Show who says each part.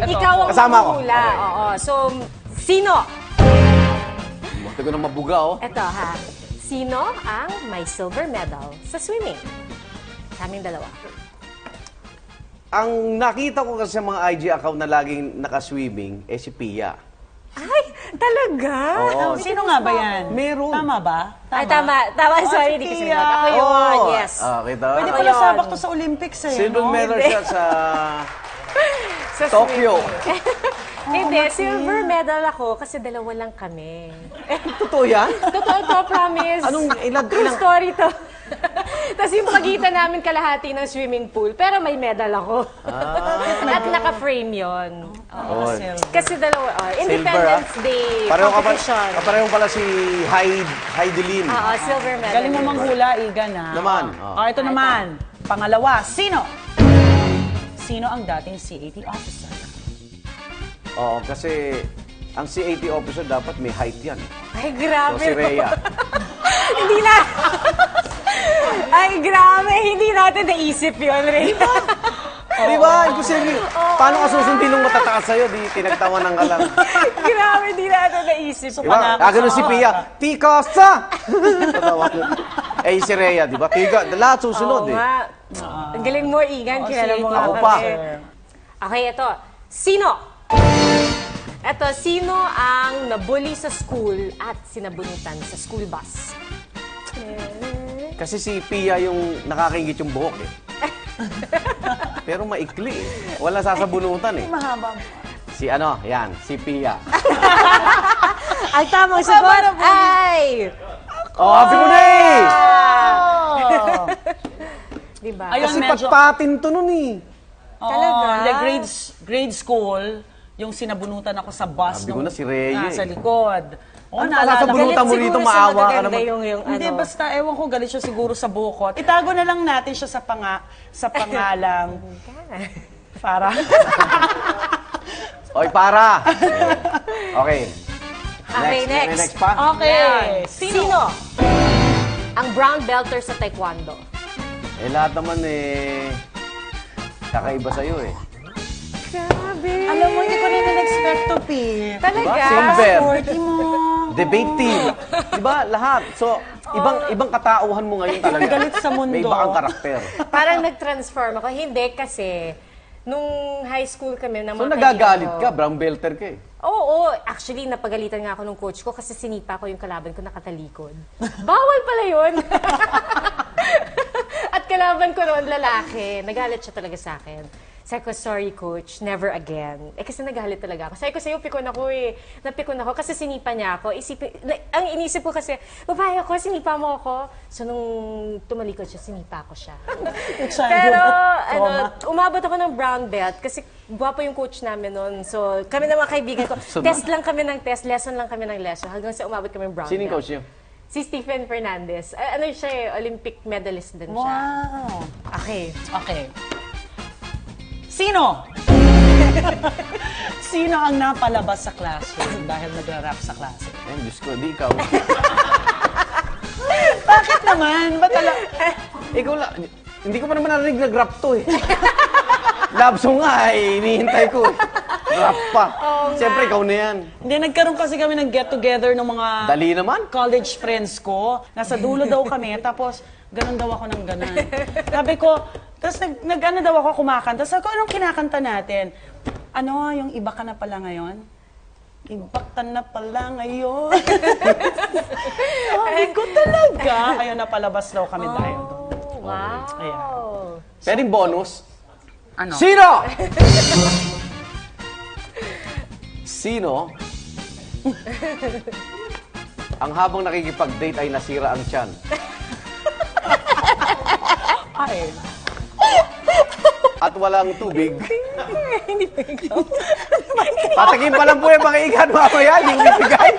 Speaker 1: ikaw ang
Speaker 2: Kasama ko.
Speaker 1: hula.
Speaker 2: Okay.
Speaker 1: Oo. So, sino?
Speaker 2: Buti ko na mabuga, oh.
Speaker 1: Eto ha. Sino ang may silver medal sa swimming? Sa aming dalawa.
Speaker 2: Ang nakita ko kasi sa mga IG account na laging nakaswimming, si Pia.
Speaker 1: Ay, talaga?
Speaker 2: Oo.
Speaker 3: Sino nga ba yan?
Speaker 2: Meron.
Speaker 3: Tama ba?
Speaker 1: Ay, tama. Tama, sorry, hindi kasi
Speaker 3: Pia.
Speaker 1: sinunod. Ako yun,
Speaker 2: Oo.
Speaker 1: yes.
Speaker 2: Kita?
Speaker 3: Pwede
Speaker 1: Ako
Speaker 3: pala
Speaker 1: yun.
Speaker 3: sabak to sa Olympics eh,
Speaker 2: Silver
Speaker 3: no?
Speaker 2: medal
Speaker 1: Hindi.
Speaker 2: siya sa
Speaker 1: Sa
Speaker 2: Tokyo.
Speaker 1: Hindi, silver medal ako kasi dalawa lang kami.
Speaker 2: Totoo yan?
Speaker 1: Totoo to, promise.
Speaker 2: Anong
Speaker 1: True story to. Tapos yung pagitan namin kalahati ng swimming pool, pero may medal ako. At naka-frame yun.
Speaker 2: Oh.
Speaker 1: Kasi dalawa, Independence Day competition.
Speaker 2: Kapareho pala si Heidelin.
Speaker 1: Oo, silver medal.
Speaker 3: Galing mo manghula, Igan, ha?
Speaker 2: Naman.
Speaker 3: Ito naman. Pangalawa, sino? Sino ang dating CAT officer?
Speaker 2: Oo, kasi ang CAT officer dapat may height yan.
Speaker 1: Ay,
Speaker 2: So,
Speaker 1: grabe.
Speaker 2: si Rhea.
Speaker 1: Hindi na. Ay, grabe. Hindi natin naisip yun, Ray.
Speaker 2: Di ba? Imposible. Paano ka susundin nung matataas sa'yo? Di tinagtawanan ka lang.
Speaker 1: Grabe, hindi natin naisip.
Speaker 2: Di ba? Ganun si Pia. Tikasa! Tatawanan. Si Rhea, di ba? Tiga. Lahat susunod
Speaker 1: Oo
Speaker 2: eh.
Speaker 1: nga. Ang galing mo, Igan. Kilala mo nga
Speaker 2: Ako pa.
Speaker 1: kami. Okay, ito. Sino? Ito, sino ang nabully sa school at sinabunutan sa school bus?
Speaker 2: Kasi si Pia yung nakakaingit yung buhok eh. Pero maikli eh. Wala sasabunutan eh.
Speaker 3: Mahaba.
Speaker 2: Si si Pia.
Speaker 1: Ang tamang sagot ay...
Speaker 2: Oh, happy ko na eh!
Speaker 3: Oh.
Speaker 1: Diba?
Speaker 3: Ayun,
Speaker 2: Kasi
Speaker 3: medyo...
Speaker 2: patpatin to nun eh.
Speaker 1: Talaga?
Speaker 3: The grade school, yung sinabunutan ako sa bus.
Speaker 2: Sabi ko na si Rhea
Speaker 3: Sa
Speaker 2: eh.
Speaker 3: likod.
Speaker 2: Ano
Speaker 3: naalala ko.
Speaker 2: sasabunutan mo
Speaker 1: Galit
Speaker 2: rito,
Speaker 1: siguro sa
Speaker 2: maawa ka
Speaker 1: magaganda
Speaker 2: naman.
Speaker 1: yung
Speaker 3: Hindi,
Speaker 1: ano.
Speaker 3: basta ewan ko, galit siya siguro sa bukot. Itago na lang natin siya sa pangalang para.
Speaker 2: Oy, para! Okay.
Speaker 1: Okay,
Speaker 2: May
Speaker 1: next.
Speaker 2: next pa?
Speaker 3: Okay.
Speaker 1: Sino? Ang brown belter sa taekwondo.
Speaker 2: Lahat naman kakaiba sa'yo eh.
Speaker 1: Grabe.
Speaker 3: Alam mo, hindi ko rin in-expect to, P.
Speaker 1: Talaga?
Speaker 2: Diba? Silver.
Speaker 3: Sporty mo.
Speaker 2: Debate team. Diba? Lahat. So, ibang katauhan mo ngayon talaga.
Speaker 3: Galit sa mundo.
Speaker 2: May iba kang karakter.
Speaker 1: Parang nag-transform ako. Hindi kasi, nung high school kami ng
Speaker 2: So,
Speaker 1: mga
Speaker 2: nagagalit
Speaker 1: kaibigan
Speaker 2: ka.
Speaker 1: ko-
Speaker 2: Brown belter ka eh.
Speaker 1: Oo, actually, napagalitan nga ako ng coach ko kasi sinipa ko yung kalaban ko nakatalikod. Bawal pala yun. At kalaban ko noon, lalaki. Nagalit siya talaga sa akin. Sabi ko, sorry coach, never again. Kasi nagalit talaga ako. Sabi ko sa'yo, pikon ako eh. Napikon ako kasi sinipa niya ako. Ang inisip ko kasi, babae ako, sinipa mo ako. So nung tumalikod siya, sinipa ko siya. Pero umabot ako ng brown belt kasi gwapo yung coach namin noon. So kami ng mga kaibigan ko, test lang kami ng test, lesson lang kami ng lesson. Hanggang sa umabot kami ng brown
Speaker 2: Sino yung
Speaker 1: belt.
Speaker 2: coach niyo?
Speaker 1: Si Stephen Fernandez. Ano siya eh, Olympic medalist din siya.
Speaker 3: Wow.
Speaker 1: Okay.
Speaker 3: Okay. Sino? Sino ang napalabas sa classroom dahil nagra-rap sa klase?
Speaker 2: Diyos ko, di ikaw.
Speaker 3: Bakit naman? Ba't
Speaker 2: Ikaw lang. Hindi ko pa naman narinig nag-rap to eh. Love song nga eh. Hinihintay ko eh. Rap pa. Siyempre, ikaw na yan.
Speaker 3: Hindi, nagkaroon kasi kami ng get-together ng mga
Speaker 2: Dali naman.
Speaker 3: college friends ko. Nasa dulo daw kami, tapos ganun daw ako ng ganun. Sabi ko, tapos nag-ano daw ako kumakanta. Sabi ko, anong kinakanta natin? Ano, yung iba ka na pala ngayon? Iba ka na pala ngayon. Sabi ko talaga. Ayun, napalabas daw kami dahil doon.
Speaker 1: Wow.
Speaker 3: Ayan.
Speaker 2: Pwedeng bonus.
Speaker 3: Ano?
Speaker 2: Sino? Sino? Ang habang nakikipag-date ay nasira ang tiyan.
Speaker 3: Ay.
Speaker 2: At walang tubig.
Speaker 1: Hindi pa ikaw.
Speaker 2: Patakin pa lang po yung mga ikan mamaya, hindi ko ibigay.